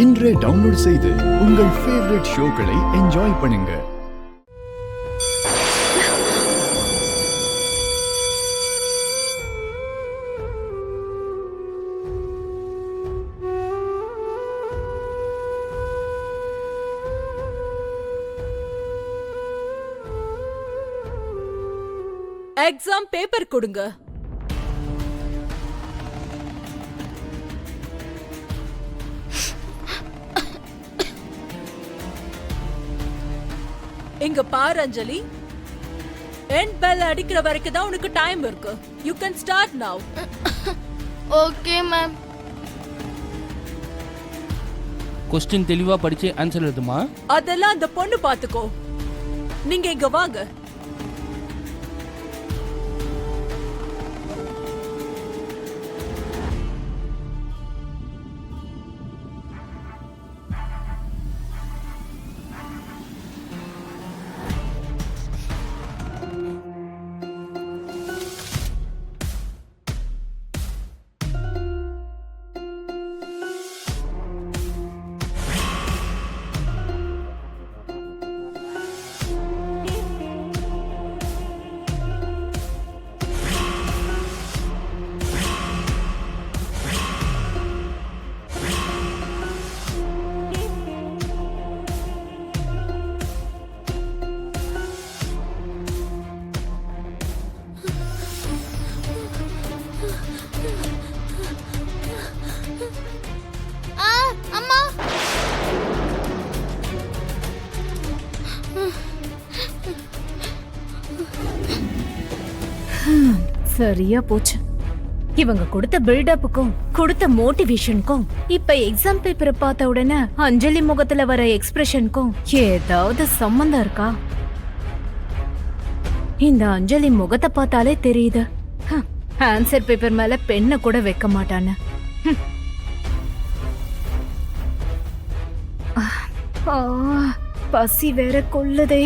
இன்றே டவுன்லோட் செய்து உங்கள் ஃபேவரட் ஷோக்களை என்ஜாய் பண்ணுங்க. எக்ஸாம் பேப்பர் கொடுங்க. இங்க பாரு அஞ்சலி, எண்ட் பெல் அடிக்கிற வரைக்கும் தான் உனக்கு டைம் இருக்கு. யூ கேன் ஸ்டார்ட் நவ. Okay ma'am. क्वेश्चन தெளிவா படிச்சு ஆன்சர் எழுதுமா? அதெல்லாம் அந்த பொண்ணு பாத்துக்கோ. நீங்க இங்க வாங்க. அம்மா, சரியா போச்சு. இவங்க கொடுத்த பில்டப்புக்கும் கொடுத்த மோட்டிவேஷனுக்கும் இப்ப எக்ஸாம் பேப்பரை பார்த்த உடனே அஞ்சலி முகத்துல வர எக்ஸ்பிரஷனுக்கும் ஏதாவது சம்பந்தம் இருக்கா? இந்த அஞ்சலி முகத்தை பார்த்தாலே தெரியுது ஆன்சர் பேப்பர் மேல பெண்ணை கூட வைக்க மாட்டான்னு. பசி வேற கொல்லுதே.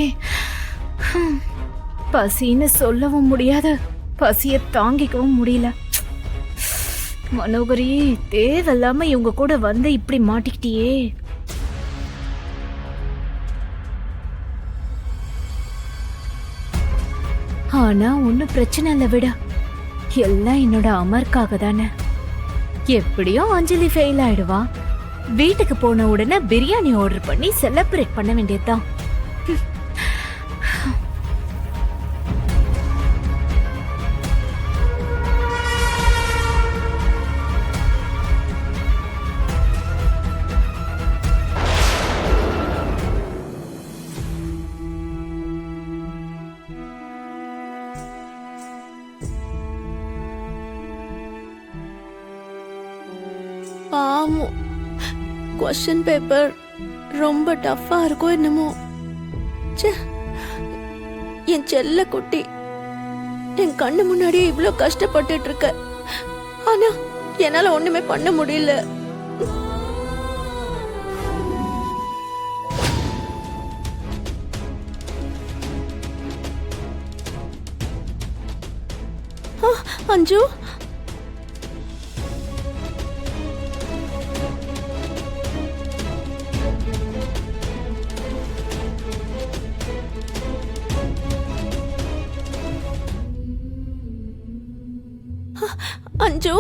பசின்னு சொல்லவும் முடியாது, பசிய தாங்கிக்கவும் முடியல. மனோகரி, தேவையில்லாம இவங்க கூட வந்து இப்படி மாட்டிக்கிட்டியே. ஆனா ஒன்னும் பிரச்சனை இல்லை, விட. எல்லாம் என்னோட அமர்க்காக தானே. எப்படியும் அஞ்சலி ஃபெயில் ஆயிடுவா. வீட்டுக்கு போன உடனே பிரியாணி ஆர்டர் பண்ணி செலிப்ரேட் பண்ண வேண்டியதுதான். பாவம், क्वेश्चन பேப்பர் ரொம்ப டஃப்பா இருக்கும் என்னமோ. என் செல்ல குட்டி என் கண்ணு முன்னாடியே இவ்ளோ கஷ்டப்பட்டுட்டு இருக்க. ஆனா என்னால ஒண்ணுமே பண்ண முடியல. அஞ்சு, அஞ்சு,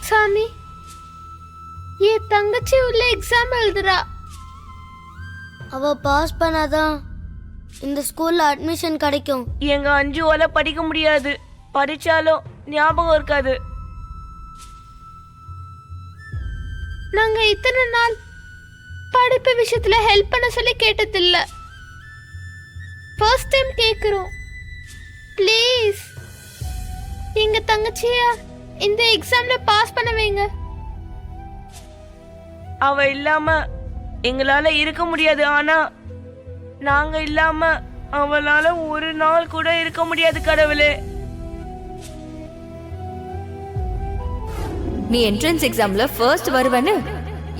சாமி, என் தங்கச்சி உள்ள எக்ஸாம் எழுதுறா. அவ பாஸ் பண்ணாதான் இந்த ஸ்கூல்ல அட்மிஷன் கிடைக்கும். எங்க அஞ்சுவால படிக்க முடியாது, படிச்சாலும் ஞாபகம் இருக்காது. நாங்க இத்தனை நாள் படிப்பு விஷயத்துல ஹெல்ப் பண்ண சொல்லி கேட்டதில்ல. ஃபர்ஸ்ட் டைம் கேக்குறோம். ப்ளீஸ் எங்க தங்கச்சிய இந்த எக்ஸாம்ல பாஸ் பண்ண வைங்க. அவ இல்லாம எங்களால இருக்க முடியாது. ஆனா நாங்க இல்லாம அவளால ஒரு நாள் கூட இருக்க முடியாது கடவுளே. நீ என்ட்ரன்ஸ் எக்ஸாம்ல ஃபர்ஸ்ட் வருவேன்னு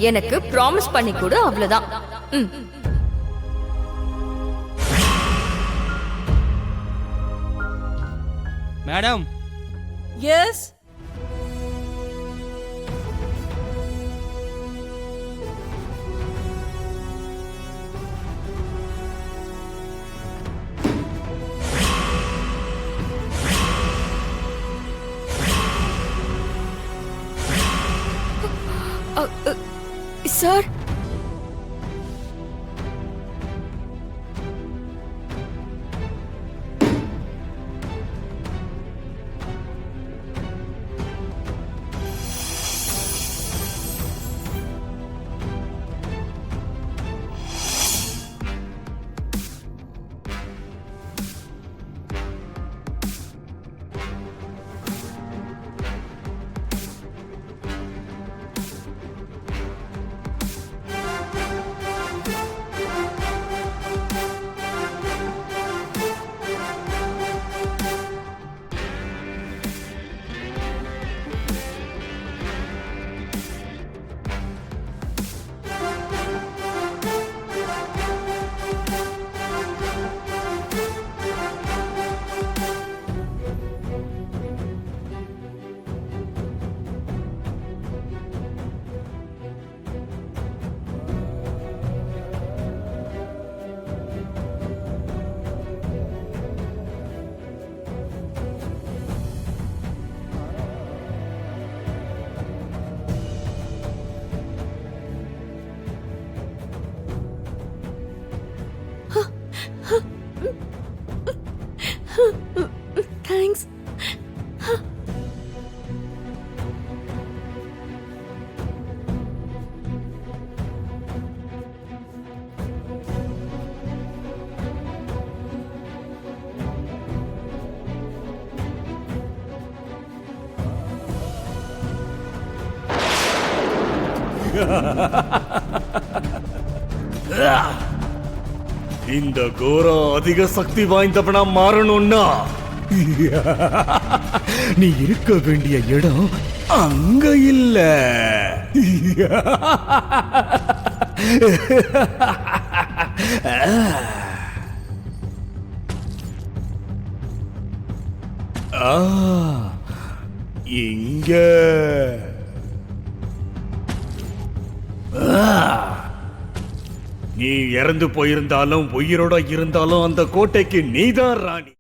எனக்கு ப்ராமிஸ் பண்ணி கொடு, அவ்வளவுதான். Madam, yes sir, thanks. இந்த கோரா அதிக சக்தி வாய்ந்தவனா மாறணும்னா நீ இருக்க வேண்டிய இடம் அங்க இல்ல. இங்க நீ இறந்து போயிருந்தாலும் உயிரோட இருந்தாலும் அந்த கோட்டைக்கு நீதான் ராணி.